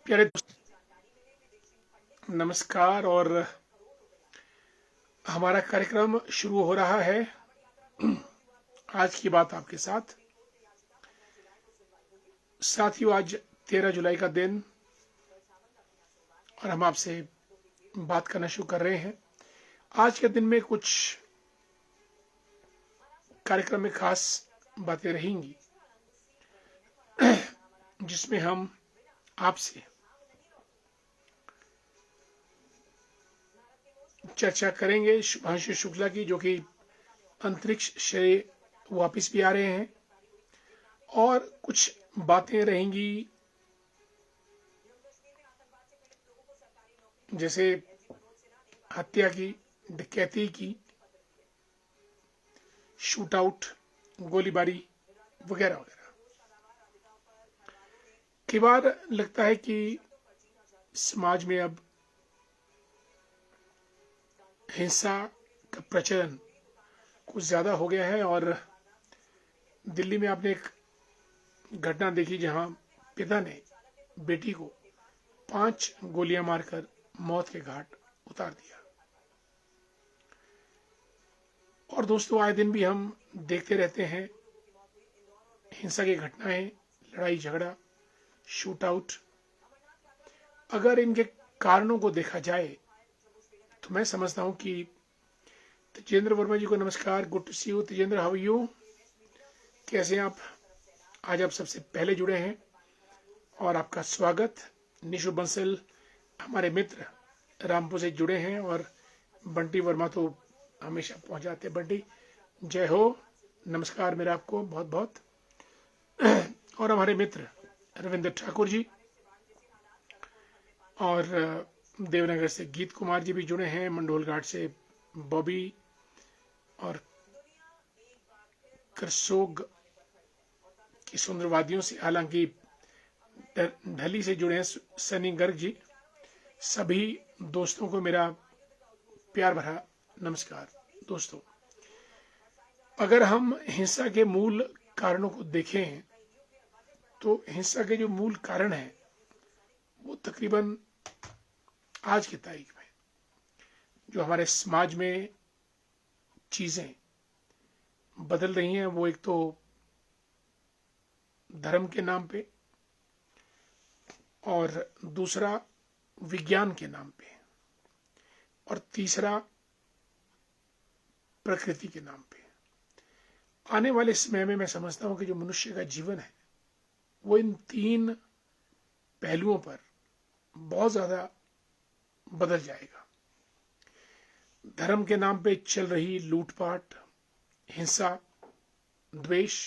प्यारे दोस्त, नमस्कार। और हमारा कार्यक्रम शुरू हो रहा है। आज की बात आपके साथ। साथियों, आज 13 जुलाई का दिन और हम आपसे बात करना शुरू कर रहे हैं। आज के दिन में कुछ कार्यक्रम में खास बातें रहेंगी जिसमें हम आपसे चर्चा करेंगे शुभांशु शुक्ला की, जो कि अंतरिक्ष से वापस भी आ रहे हैं। और कुछ बातें रहेंगी जैसे हत्या की, डकैती की, शूट आउट, गोलीबारी वगैरह वगैरह। कई बार लगता है कि समाज में अब हिंसा का प्रचलन कुछ ज्यादा हो गया है। और दिल्ली में आपने एक घटना देखी जहां पिता ने बेटी को 5 गोलियां मारकर मौत के घाट उतार दिया। और दोस्तों, आए दिन भी हम देखते रहते हैं हिंसा की घटनाएं, लड़ाई झगड़ा, शूट आउट। अगर इनके कारणों को देखा जाए तो मैं समझता हूं कि तेजेंद्र वर्मा जी को नमस्कार। Good to see you Tejendra, how you, कैसे हैं आप? आज आप सबसे पहले जुड़े हैं और आपका स्वागत। निशु बंसल हमारे मित्र रामपुर से जुड़े हैं और बंटी वर्मा तो हमेशा पहुंच जाते हैं। बंटी, जय हो, नमस्कार मेरा आपको बहुत बहुत। और हमारे मित्र रविंद्र ठाकुर जी और देवनगर से गीत कुमार जी भी जुड़े हैं, मंडोल घाट से बॉबी और करसोग की सुंदर वादियों से, हालांकि ढली से जुड़े हैं सनी गर्ग जी। सभी दोस्तों को मेरा प्यार भरा नमस्कार। दोस्तों, अगर हम हिंसा के मूल कारणों को देखें तो हिंसा के जो मूल कारण है वो तकरीबन आज की तारीख में जो हमारे समाज में चीजें बदल रही हैं, वो एक तो धर्म के नाम पे और दूसरा विज्ञान के नाम पे और तीसरा प्रकृति के नाम पे। आने वाले समय में मैं समझता हूं कि जो मनुष्य का जीवन है वो इन 3 पहलुओं पर बहुत ज्यादा बदल जाएगा। धर्म के नाम पे चल रही लूटपाट, हिंसा, द्वेष।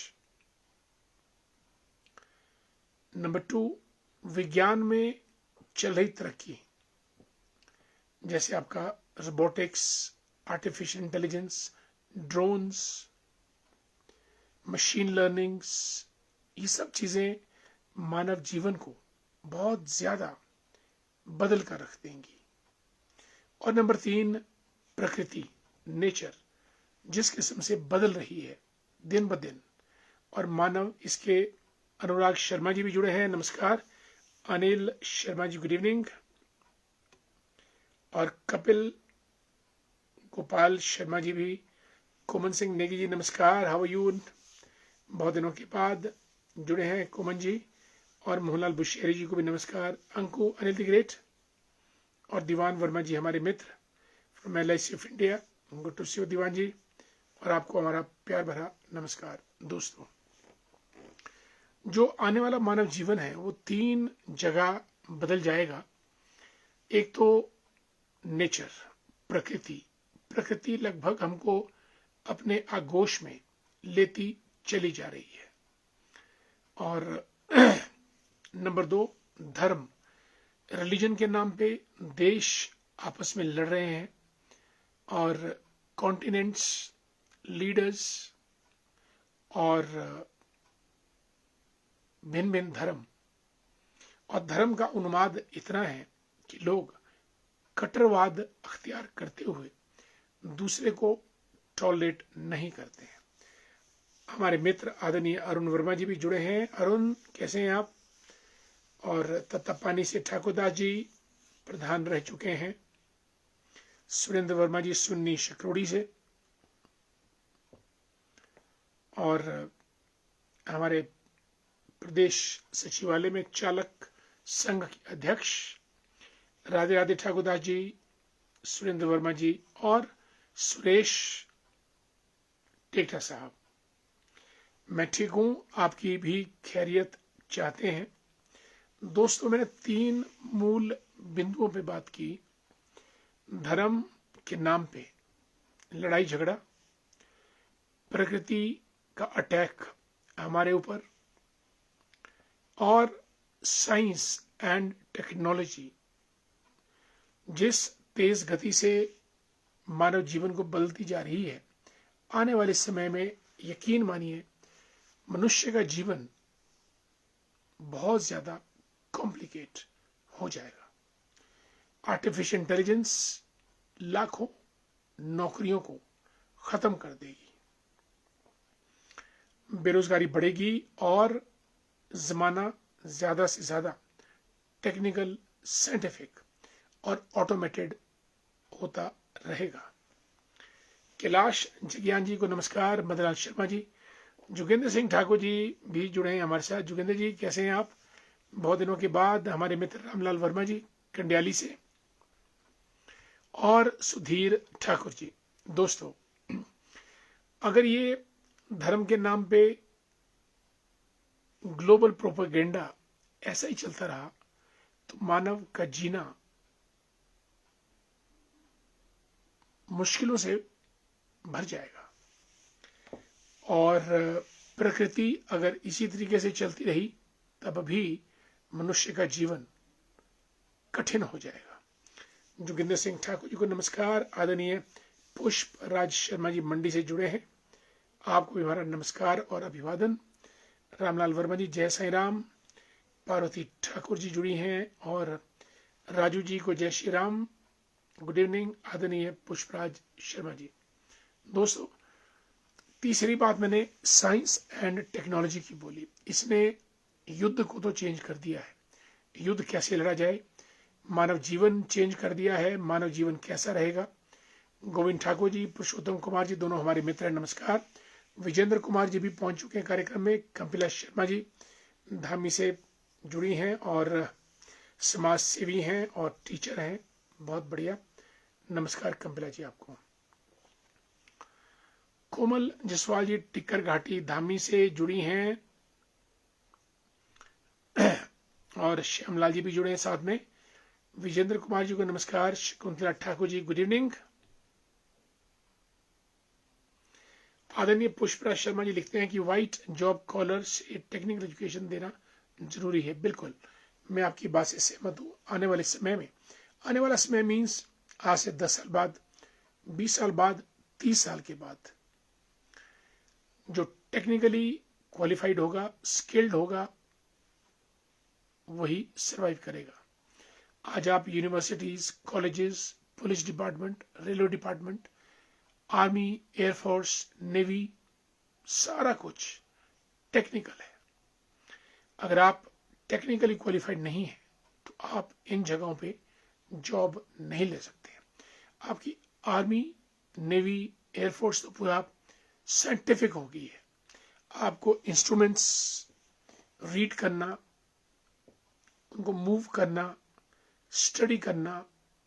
नंबर 2, विज्ञान में चल रही तरक्की, जैसे आपका robotics, artificial intelligence, drones, machine learnings. ये सब चीजें मानव जीवन को बहुत ज्यादा बदल कर रख देंगी। और नंबर 3, प्रकृति, नेचर, जिस किस्म से बदल रही है दिन ब दिन, और मानव इसके। अनुराग शर्मा जी भी जुड़े हैं, नमस्कार। Anil Sharma ji, good evening. और कपिल गोपाल शर्मा जी भी। कोमन सिंह नेगी जी, नमस्कार, हाउ यू। बहुत दिनों के बाद जुड़े हैं कोमन जी। और मोहनलाल बुशेरी जी को भी नमस्कार। अंकु अनिल द ग्रेट और दीवान वर्मा जी, हमारे मित्र from LIC of India, good to see you Diwan ji. और आपको हमारा प्यार भरा नमस्कार। दोस्तों, जो आने वाला मानव जीवन है वो 3 जगह बदल जाएगा। एक तो नेचर, प्रकृति। प्रकृति लगभग हमको अपने आगोश में लेती चली जा रही है। और नंबर 2, धर्म, रिलीजन के नाम पे देश आपस में लड़ रहे हैं और कॉन्टिनेंट्स, लीडर्स और भिन्न भिन्न धर्म। और धर्म का उन्माद इतना है कि लोग कट्टरवाद अख्तियार करते हुए दूसरे को टॉलरेट नहीं करते हैं। हमारे मित्र आदरणीय अरुण वर्मा जी भी जुड़े हैं। अरुण, कैसे हैं आप? और तत्तापानी से ठाकुरदास जी प्रधान रह चुके हैं। सुरेंद्र वर्मा जी सुन्नी शकरोड़ी से, और हमारे प्रदेश सचिवालय में चालक संघ के अध्यक्ष राधे राधे ठाकुरदास जी, सुरेंद्र वर्मा जी और सुरेश टेकटा साहब। मैं ठीक हूं, आपकी भी खैरियत चाहते हैं। दोस्तों, मैंने 3 मूल बिंदुओं पे बात की। धर्म के नाम पे लड़ाई झगड़ा, प्रकृति का अटैक हमारे ऊपर, और साइंस एंड टेक्नोलॉजी जिस तेज गति से मानव जीवन को बदलती जा रही है, आने वाले समय में यकीन मानिए मनुष्य का जीवन बहुत ज्यादा कॉम्प्लिकेट हो जाएगा। आर्टिफिशियल इंटेलिजेंस लाखों नौकरियों को खत्म कर देगी, बेरोजगारी बढ़ेगी और जमाना ज्यादा से ज्यादा टेक्निकल, साइंटिफिक और ऑटोमेटेड होता रहेगा। कैलाश जगियान जी को नमस्कार। मदनलाल शर्मा जी, जोगेंद्र सिंह ठाकुर जी भी जुड़े हैं हमारे साथ। जोगेंद्र जी कैसे हैं आप? बहुत दिनों के बाद। हमारे मित्र रामलाल वर्मा जी कंडियाली से, और सुधीर ठाकुर जी। दोस्तों, अगर ये धर्म के नाम पे ग्लोबल प्रोपेगेंडा ऐसा ही चलता रहा तो मानव का जीना मुश्किलों से भर जाएगा, और प्रकृति अगर इसी तरीके से चलती रही तब भी मनुष्य का जीवन कठिन हो जाएगा। जोगिंदर सिंह ठाकुर जी को नमस्कार। आदरणीय पुष्प राज शर्मा जी मंडी से जुड़े हैं, आपको भी हमारा नमस्कार और अभिवादन। रामलाल वर्मा जी जय साईं राम। पार्वती ठाकुर जी जुड़ी हैं, और राजू जी को जय श्री राम, गुड इवनिंग। आदरणीय पुष्पराज शर्मा जी। दोस्तों, तीसरी बात मैंने साइंस एंड टेक्नोलॉजी की बोली। इसने युद्ध को तो चेंज कर दिया है, युद्ध कैसे लड़ा जाए, मानव जीवन चेंज कर दिया है, मानव जीवन कैसा रहेगा। गोविंद ठाकुर जी, पुरुषोत्तम कुमार जी दोनों हमारे मित्र हैं, नमस्कार। विजेंद्र कुमार जी भी पहुंच चुके हैं कार्यक्रम में। कंपिला शर्मा जी धामी से जुड़ी हैं और समाज सेवी हैं और टीचर हैं, बहुत बढ़िया, नमस्कार कंपिला जी आपको। कोमल जसवाल जी टिक्कर घाटी धामी से जुड़ी हैं, और श्यामलाल जी भी जुड़े हैं साथ में। विजेंद्र कुमार जी को नमस्कार। Shakuntala Thakur ji good evening. आदरणीय पुष्पराज शर्मा जी लिखते हैं कि व्हाइट जॉब कॉलर से टेक्निकल एजुकेशन देना जरूरी है। बिल्कुल, मैं आपकी बात से सहमत हूं। आने वाले समय में, आने वाला समय मीन्स आज से 10 साल बाद, 20 साल बाद, 30 साल के बाद जो टेक्निकली क्वालिफाइड होगा, स्किल्ड होगा, वही सरवाइव करेगा। आज आप universities, colleges, police department, railway department, army, air force, navy, सारा कुछ टेक्निकल है। अगर आप टेक्निकली क्वालिफाइड नहीं है तो आप इन जगहों पे जॉब नहीं ले सकते। आपकी आर्मी, नेवी, एयरफोर्स तो पूरा साइंटिफिक हो गई है। आपको इंस्ट्रूमेंट्स रीड करना, उनको मूव करना, स्टडी करना,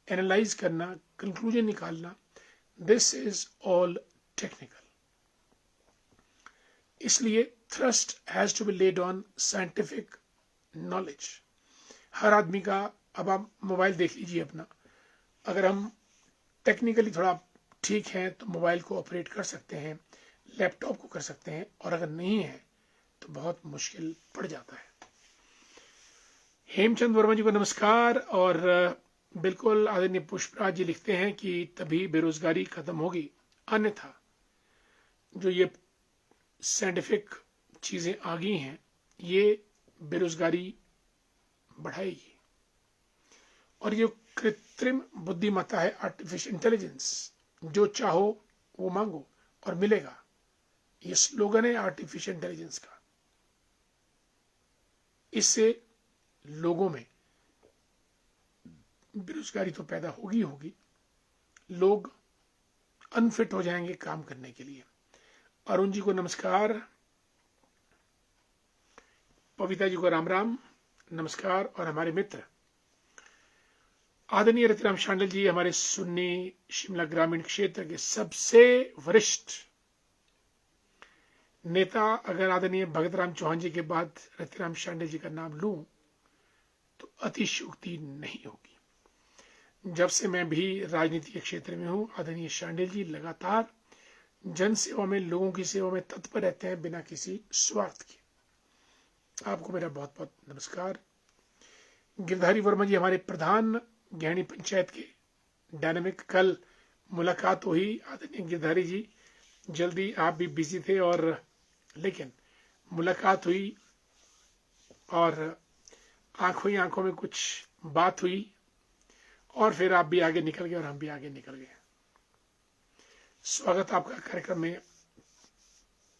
एनालाइज करना, कंक्लूजन निकालना, दिस इज ऑल टेक्निकल। इसलिए thrust has to be laid on scientific knowledge. हर आदमी का, अब आप मोबाइल देख लीजिए अपना, अगर हम टेक्निकली थोड़ा ठीक हैं तो मोबाइल को ऑपरेट कर सकते हैं, लैपटॉप को कर सकते हैं, और अगर नहीं है तो बहुत मुश्किल पड़ जाता है। हेमचंद वर्मा जी को नमस्कार। और बिल्कुल आदरणीय पुष्पराज जी लिखते हैं कि तभी बेरोजगारी खत्म होगी, अन्यथा जो ये साइंटिफिक चीजें आ गई हैं ये बेरोजगारी बढ़ाएगी। और ये कृत्रिम बुद्धिमत्ता है, आर्टिफिशियल इंटेलिजेंस, जो चाहो वो मांगो और मिलेगा, ये स्लोगन है आर्टिफिशियल इंटेलिजेंस का। इससे लोगों में बेरोजगारी तो पैदा होगी होगी, लोग अनफिट हो जाएंगे काम करने के लिए। अरुण जी को नमस्कार, पविता जी को राम राम नमस्कार। और हमारे मित्र आदरणीय रतिराम शांडिल जी, हमारे सुन्नी शिमला ग्रामीण क्षेत्र के सबसे वरिष्ठ नेता, अगर आदरणीय भगत राम चौहान जी के बाद रतिराम शांडिल जी का नाम लूं तो अतिशयोक्ति नहीं होगी। जब से मैं भी राजनीति के क्षेत्र में हूं, आदरणीय शांडिल जी लगातार जन सेवा में, लोगों की सेवा में तत्पर रहते हैं बिना किसी स्वार्थ के। आपको मेरा बहुत बहुत नमस्कार। गिरधारी वर्मा जी हमारे प्रधान गहनी पंचायत के डायनेमिक, कल मुलाकात हुई। आदरणीय गिरधारी जी, जल्दी आप भी बिजी थे और लेकिन मुलाकात हुई और आंखों ही आंखों में कुछ बात हुई और फिर आप भी आगे निकल गए और हम भी आगे निकल गए। स्वागत आपका कार्यक्रम में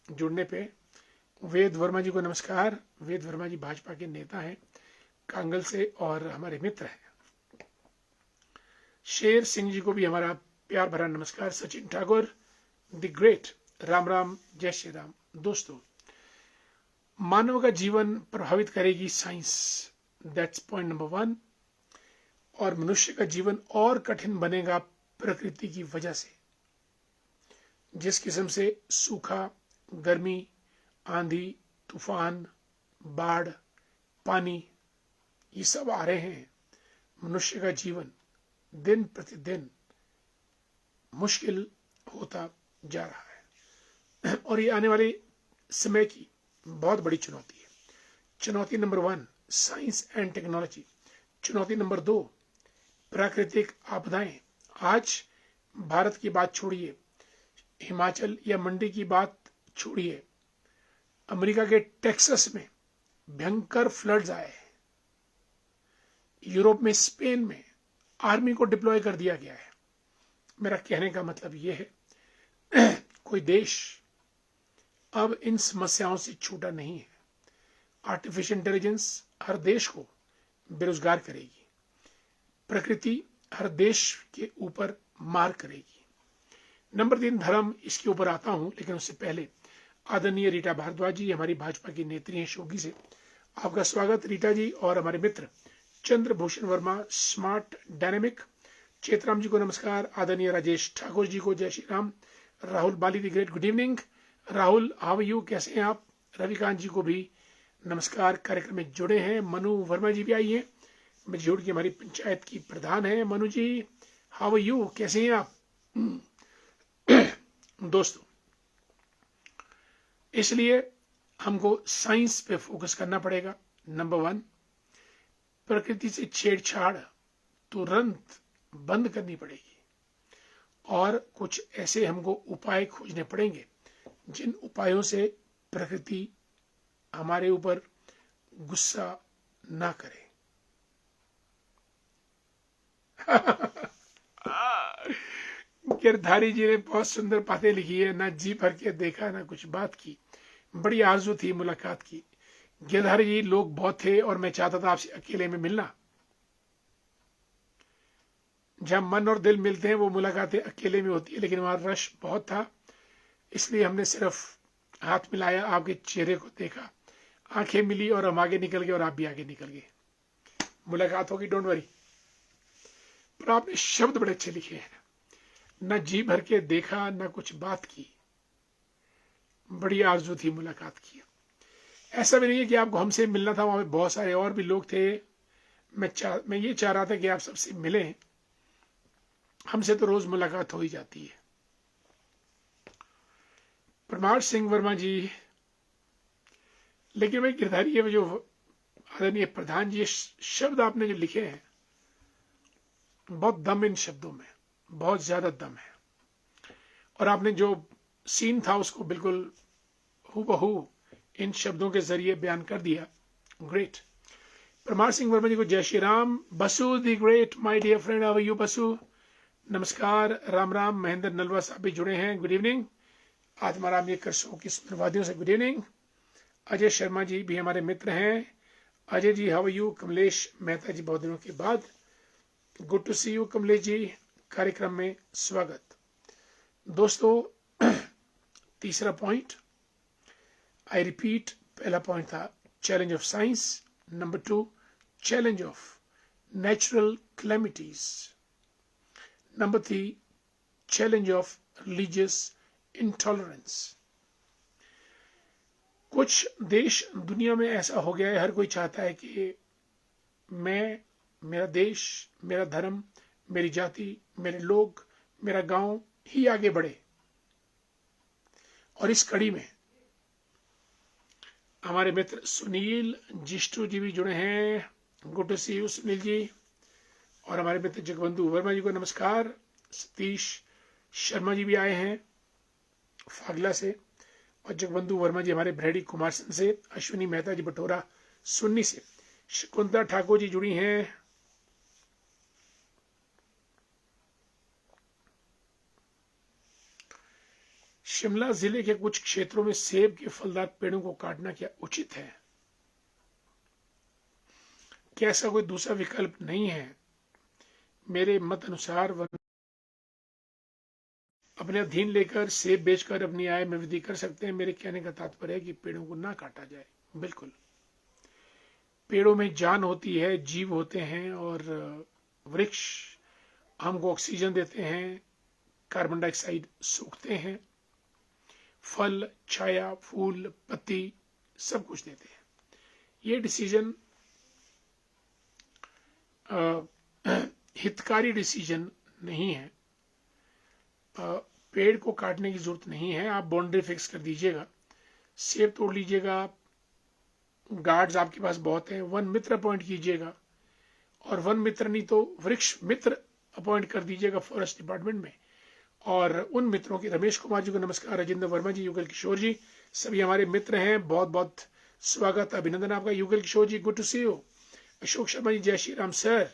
जुड़ने पे। वेद वर्मा जी को नमस्कार। वेद वर्मा जी भाजपा के नेता हैं कांगल से और हमारे मित्र हैं। शेर सिंह जी को भी हमारा प्यार भरा नमस्कार। सचिन ठाकुर द ग्रेट, राम राम, जय श्री राम। दोस्तों, मानव का जीवन प्रभावित करेगी साइंस, दैट्स पॉइंट नंबर 1। और मनुष्य का जीवन और कठिन बनेगा प्रकृति की वजह से। जिस किस्म से सूखा, गर्मी, आंधी, तूफान, बाढ़, पानी, ये सब आ रहे हैं, मनुष्य का जीवन दिन प्रतिदिन मुश्किल होता जा रहा है और ये आने वाले समय की बहुत बड़ी चुनौती है। चुनौती नंबर 1 साइंस एंड टेक्नोलॉजी। चुनौती नंबर 2 प्राकृतिक आपदाएं। आज भारत की बात छोड़िए, हिमाचल या मंडी की बात छोड़िए, अमेरिका के टेक्सास में भयंकर फ्लड्स आए। यूरोप में, स्पेन में आर्मी को डिप्लॉय कर दिया गया है। मेरा कहने का मतलब यह है कोई देश अब इन समस्याओं से छूटा नहीं है। आर्टिफिशियल इंटेलिजेंस हर देश को बेरोजगार करेगी। प्रकृति हर देश के ऊपर मार करेगी। नंबर 3 धर्म, इसके ऊपर आता हूं, लेकिन उससे पहले आदरणीय रीटा भारद्वाज जी हमारी भाजपा की नेत्री हैं शोकी से। आपका स्वागत रीटा जी। और हमारे मित्र चंद्रभूषण वर्मा, स्मार्ट डायनेमिक। चेतराम जी को नमस्कार। आदरणीय राजेश ठाकुर जी को जय Shri Ram. Rahul Bali the great, good evening Rahul, how you, कैसे हैं आप। रविकांत जी को भी नमस्कार, कार्यक्रम में जुड़े हैं। मनु वर्मा जी भी आई हैं, मझोड़ की हमारी पंचायत की प्रधान है। मनु जी, हाउ यू, कैसे हैं आप। दोस्तों, इसलिए हमको साइंस पे फोकस करना पड़ेगा। नंबर 1, प्रकृति से छेड़छाड़ तुरंत बंद करनी पड़ेगी और कुछ ऐसे हमको उपाय खोजने पड़ेंगे जिन उपायों से प्रकृति हमारे ऊपर गुस्सा ना करे। गिरधारी जी ने बहुत सुंदर बातें लिखी है। ना जी भर के देखा, ना कुछ बात की, बड़ी आरजू थी मुलाकात की। गिरधारी जी, लोग बहुत थे और मैं चाहता था आपसे अकेले में मिलना। जहां मन और दिल मिलते हैं वो मुलाकातें अकेले में होती है, लेकिन वहां रश बहुत था, इसलिए हमने सिर्फ हाथ मिलाया, आपके चेहरे को देखा, आंखें मिली और हम आगे निकल गए और आप भी आगे निकल गए। मुलाकात होगी, डोंट वरी। पर आपने शब्द बड़े अच्छे लिखे हैं। ना जी भर के देखा, ना कुछ बात की, बड़ी आरजू थी मुलाकात की। ऐसा भी नहीं है कि आपको हमसे मिलना था, वहां पे बहुत सारे और भी लोग थे। मैं ये चाह रहा था कि आप सबसे मिलें। हमसे तो रोज मुलाकात हो ही जाती है। परमार सिंह वर्मा जी, लेकिन मैं गिरधारी ये जो आदरणीय प्रधान जी, शब्द आपने जो लिखे हैं, बहुत दम इन शब्दों में, बहुत ज्यादा दम है। और आपने जो सीन था उसको बिल्कुल हूबहू इन शब्दों के जरिए बयान कर दिया। ग्रेट। परमार सिंह वर्मा जी को जय Shri Ram. Basu the great, my dear friend, how are you Basu, नमस्कार, राम राम। महेंद्र नलवा साहब भी जुड़े हैं, गुड इवनिंग। आत्माराम ये कर शो की स्मृतिवादियों से गुड इवनिंग। अजय शर्मा जी भी हमारे मित्र हैं। Ajay ji, how are you? Kamlesh Mehta ji, बहुत दिनों के बाद, good to see you Kamlesh ji, कार्यक्रम में स्वागत। दोस्तों, तीसरा पॉइंट, आई रिपीट, पहला पॉइंट था challenge of science, number 2 challenge of natural calamities, number 3 challenge of religious intolerance. कुछ देश दुनिया में ऐसा हो गया है, हर कोई चाहता है कि मैं, मेरा देश, मेरा धर्म, मेरी जाति, मेरे लोग, मेरा गांव ही आगे बढ़े। और इस कड़ी में हमारे मित्र सुनील जिष्टू जी भी जुड़े हैं, good to see you Sunil ji. और हमारे मित्र जगबंधु वर्मा जी को नमस्कार। सतीश शर्मा जी भी आए हैं फागला से, और जगबंधु वर्मा जी हमारे भरेड़ी कुमारसन से, अश्विनी मेहता जी बटोरा सुन्नी से, शकुंतला ठाकुर जी जुड़ी हैं। शिमला जिले के कुछ क्षेत्रों में सेब के फलदार पेड़ों को काटना क्या उचित है? क्या ऐसा कोई दूसरा विकल्प नहीं है? मेरे मत अनुसार अपने अधीन लेकर सेब बेचकर अपनी आय में वृद्धि कर सकते हैं। मेरे कहने का तात्पर्य है कि पेड़ों को ना काटा जाए। बिल्कुल, पेड़ों में जान होती है, जीव होते हैं, और वृक्ष हमको ऑक्सीजन देते हैं, कार्बन डाइऑक्साइड सूखते हैं, फल, छाया, फूल, पत्ती सब कुछ देते हैं। ये डिसीजन हितकारी डिसीजन नहीं है। पेड़ को काटने की जरूरत नहीं है, आप बाउंड्री फिक्स कर दीजिएगा, सेब तोड़ लीजिएगा, गार्ड्स आपके पास बहुत हैं, वन मित्र अपॉइंट कीजिएगा, और वन मित्र नहीं तो वृक्ष मित्र अपॉइंट कर दीजिएगा फॉरेस्ट डिपार्टमेंट में। और उन मित्रों के, रमेश कुमार जी को नमस्कार, राजेंद्र वर्मा जी, युगल किशोर जी, सभी हमारे मित्र हैं, बहुत बहुत स्वागत, अभिनंदन आपका। Yugal Kishore ji, good to see you. Ashok Sharma ji, जय श्री राम सर,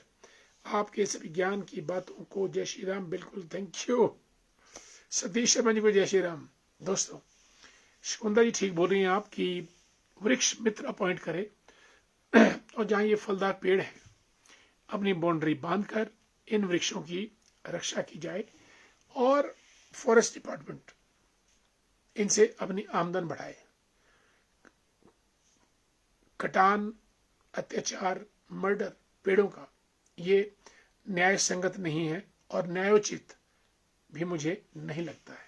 आपके सभी ज्ञान की बातों को जय श्री राम, बिल्कुल थैंक यू। सतीश शर्मा जी को जय श्री राम। दोस्तों, शकुंतला जी ठीक बोल रही हैं आप कि वृक्ष मित्र अपॉइंट करे, और जहां ये फलदार पेड़ हैं अपनी बाउंड्री बांधकर इन वृक्षों की रक्षा की जाए, और फॉरेस्ट डिपार्टमेंट इनसे अपनी आमदन बढ़ाए। कटान, अत्याचार, मर्डर पेड़ों का, ये न्याय संगत नहीं है और न्यायोचित भी मुझे नहीं लगता है।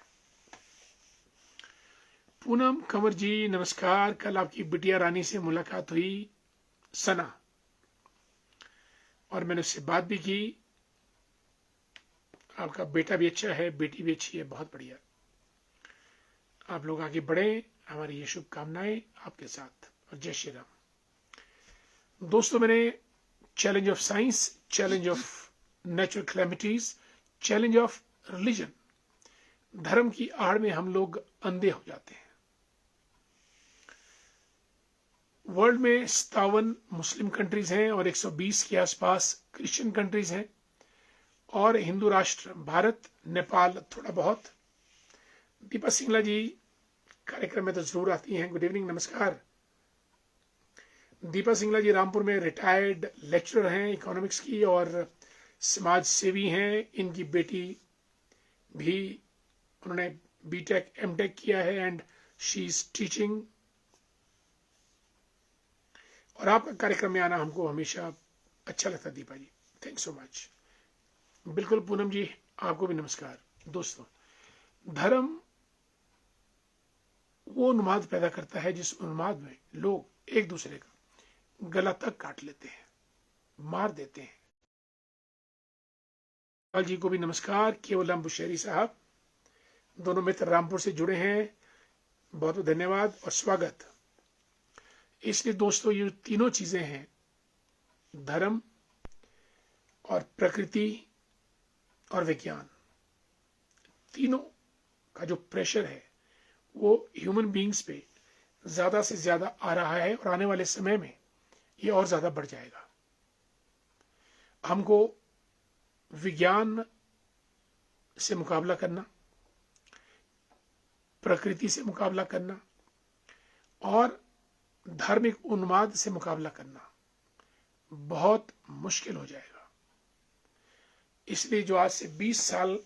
पूनम कंवर जी नमस्कार, कल आपकी बिटिया रानी से मुलाकात हुई, सना, और मैंने उससे बात भी की। आपका बेटा भी अच्छा है, बेटी भी अच्छी है, बहुत बढ़िया। आप लोग आगे बढ़े, हमारी ये शुभकामनाएं आपके साथ, और जय श्री राम। दोस्तों, मैंने challenge of science, challenge of natural calamities, challenge of religion, धर्म की आड़ में हम लोग अंधे हो जाते हैं। वर्ल्ड में 57 मुस्लिम कंट्रीज हैं और 120 के आसपास क्रिश्चियन कंट्रीज हैं, और हिंदू राष्ट्र भारत, नेपाल थोड़ा बहुत। दीपा सिंगला जी कार्यक्रम में तो जरूर आती हैं, गुड इवनिंग, नमस्कार। दीपा सिंगला जी रामपुर में रिटायर्ड लेक्चरर हैं इकोनॉमिक्स की, और समाज सेवी हैं। इनकी बेटी भी, उन्होंने बीटेक एमटेक किया है, एंड शी इज टीचिंग। और आपका कार्यक्रम में आना हमको हमेशा अच्छा लगता है दीपा जी, थैंक सो मच। बिल्कुल पूनम जी, आपको भी नमस्कार। दोस्तों, धर्म वो उन्माद पैदा करता है जिस उन्माद में लोग एक दूसरे का गला तक काट लेते हैं, मार देते हैं। लाल जी को भी नमस्कार, केवलम बुशेरी साहब, दोनों मित्र रामपुर से जुड़े हैं, बहुत बहुत धन्यवाद और स्वागत। इसलिए दोस्तों, ये तीनों चीजें हैं, धर्म और प्रकृति और विज्ञान, तीनों का जो प्रेशर है वो ह्यूमन बीइंग्स पे ज्यादा से ज्यादा आ रहा है, और आने वाले समय में ये और ज्यादा बढ़ जाएगा। हमको विज्ञान से मुकाबला करना, प्रकृति से मुकाबला करना, और धार्मिक उन्माद से मुकाबला करना, बहुत मुश्किल हो जाएगा। इसलिए जो आज से 20 साल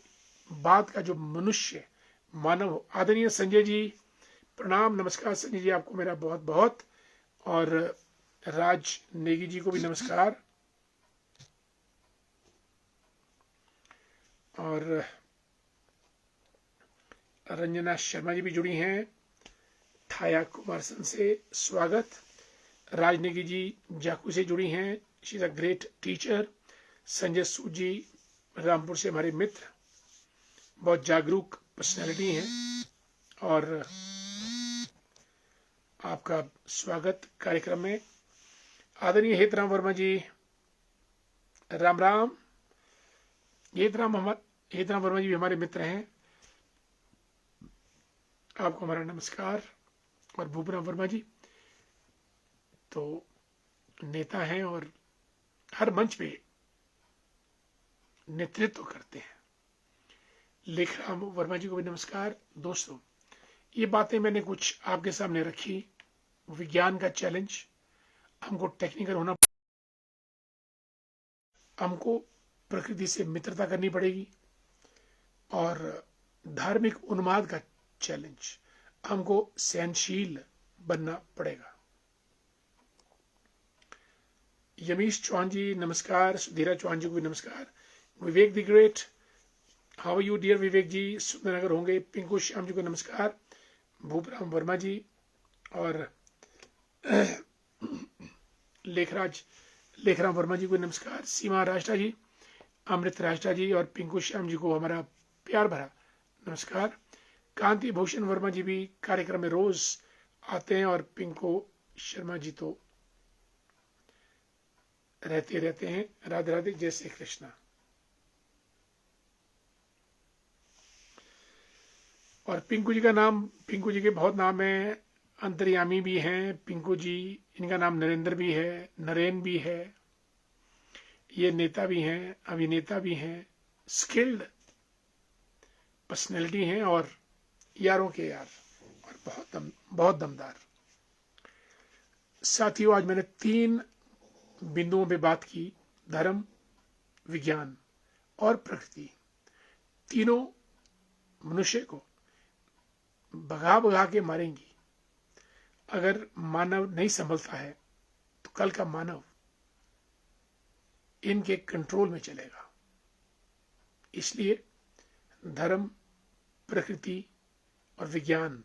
बाद का जो मनुष्य मानव, आदरणीय संजय जी प्रणाम, नमस्कार संजय जी, आपको मेरा बहुत बहुत, और राज नेगी जी को भी नमस्कार, और रंजना शर्मा जी भी जुड़ी हैं, थाया कुमारसन से स्वागत, राजनेगी जी जाकू से जुड़ी हैं, she is a great teacher, Sanjay Sood ji Rampur से हमारे मित्र, बहुत जागरूक पर्सनैलिटी हैं, और आपका स्वागत कार्यक्रम में। आदरणीय हेतराम वर्मा जी, राम राम। हेतराम वर्मा जी भी हमारे मित्र हैं, आपको हमारा नमस्कार। और भूपराम वर्मा जी तो नेता हैं और हर मंच पे नेतृत्व करते हैं। लेखराम वर्मा जी को भी नमस्कार। दोस्तों, ये बातें मैंने कुछ आपके सामने रखी। विज्ञान का चैलेंज, हमको टेक्निकल होना, हमको प्रकृति से मित्रता करनी पड़ेगी, और धार्मिक उन्माद का चैलेंज, हमको सहनशील बनना पड़ेगा। यमीश चौहान जी नमस्कार, सुधीरा चौहान जी को भी नमस्कार। Vivek the great, how are you dear Vivek ji, Sundernagar होंगे। पिंकू श्याम जी को नमस्कार। भूपराम वर्मा जी और लेखराम वर्मा जी को नमस्कार। सीमा राष्ट्रा जी, अमृत राष्ट्रा जी और पिंकू श्याम जी को हमारा प्यार भरा नमस्कार। कांति भूषण वर्मा जी भी कार्यक्रम में रोज आते हैं, और पिंकू शर्मा जी तो रहते हैं। राधे राधे, जय श्री कृष्णा। और पिंकू जी का नाम, पिंकू जी के बहुत नाम है, अंतर्यामी भी हैं पिंकू जी, इनका नाम नरेंद्र भी है, नरेन भी है, ये नेता भी हैं, अभिनेता भी हैं, स्किल्ड पर्सनैलिटी हैं, और यारों के यार, और बहुत दमदार साथियों। आज मैंने 3 बिंदुओं पे बात की, धर्म, विज्ञान और प्रकृति। तीनों मनुष्य को भगा भगा के मारेंगी। अगर मानव नहीं संभलता है तो कल का मानव इनके कंट्रोल में चलेगा। इसलिए धर्म, प्रकृति और विज्ञान,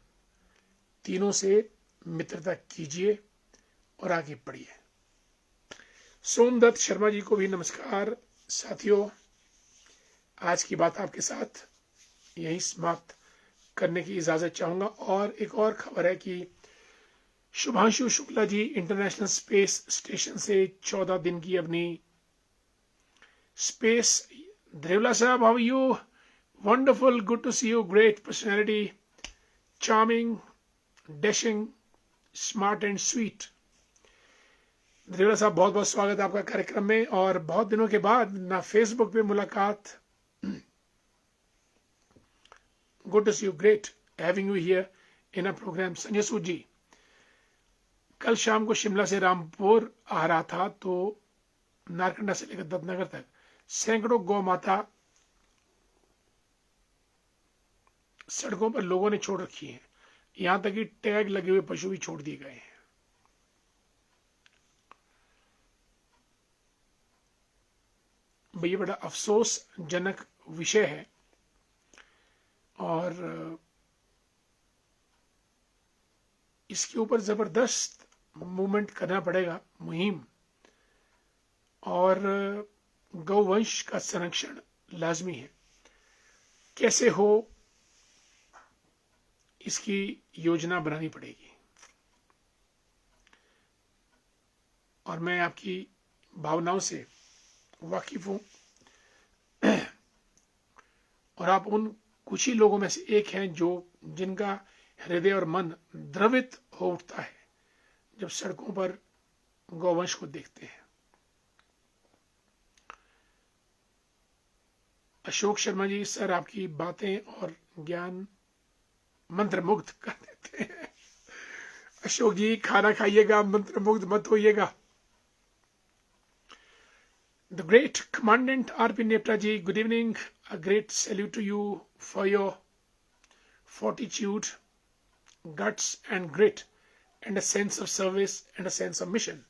तीनों से मित्रता कीजिए और आगे बढ़िए। सोमदत्त शर्मा जी को भी नमस्कार। साथियों, आज की बात आपके साथ यही समाप्त करने की इजाजत चाहूंगा। और एक और खबर है कि Shubhanshu Shukla ji international space station से 14 दिन की अपनी स्पेस। द्रेवला साहब, how are you? Wonderful, good to see you, great personality, charming, dashing, smart and sweet. द्रेवला साहब, बहुत बहुत स्वागत है आपका कार्यक्रम में, और बहुत दिनों के बाद ना फेसबुक पे मुलाकात। Good to see you, great having you here in a program. Sanjay Sood ji, कल शाम को शिमला से रामपुर आ रहा था तो नारकंडा से लेकर दत्तनगर तक सैकड़ों गौ माता सड़कों पर लोगों ने छोड़ रखी हैं, यहां तक कि टैग लगे हुए पशु भी छोड़ दिए गए हैं। ये बड़ा अफसोसजनक विषय है, और इसके ऊपर जबरदस्त मूवमेंट करना पड़ेगा, मुहिम, और गौवंश का संरक्षण लाजमी है। कैसे हो, इसकी योजना बनानी पड़ेगी। और मैं आपकी भावनाओं से वाकिफ हूं, और आप उन कुछ ही लोगों में से एक हैं जिनका हृदय और मन द्रवित हो उठता है जब सड़कों पर गौवंश को देखते हैं। अशोक शर्मा जी, सर आपकी बातें और ज्ञान मंत्रमुग्ध कर देते हैं। अशोक जी, खाना खाइएगा, मंत्रमुग्ध मत होइएगा। The great Commandant R.P. Neptaji, good evening. A great salute to you for your fortitude, guts, and grit, and a sense of service and a sense of mission.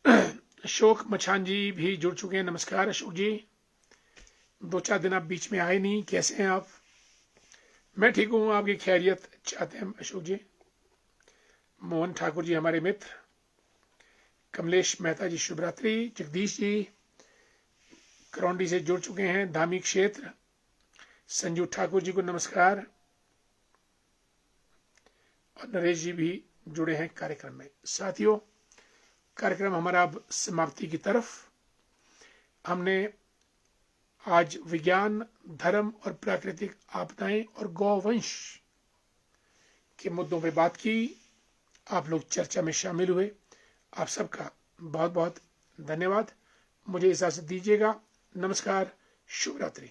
Ashok मछान जी भी जुड़ चुके हैं। नमस्कार अशोक जी, 2-4 दिन आप बीच में आए नहीं, कैसे हैं आप? मैं ठीक हूं, आपकी खैरियत चाहते हैं अशोक जी। मोहन ठाकुर जी हमारे मित्र, कमलेश मेहता जी शुभ रात्रि, जगदीश जी करौंडी से जुड़ चुके हैं, धामी क्षेत्र। संजू ठाकुर जी को नमस्कार, और नरेश जी भी जुड़े हैं कार्यक्रम में। साथियों, कार्यक्रम हमारा अब समाप्ति की तरफ। हमने आज विज्ञान, धर्म और प्राकृतिक आपदाएं और गौवंश के मुद्दों पे बात की। आप लोग चर्चा में शामिल हुए, आप सबका बहुत बहुत धन्यवाद। मुझे इजाजत दीजिएगा। नमस्कार, शुभ रात्रि।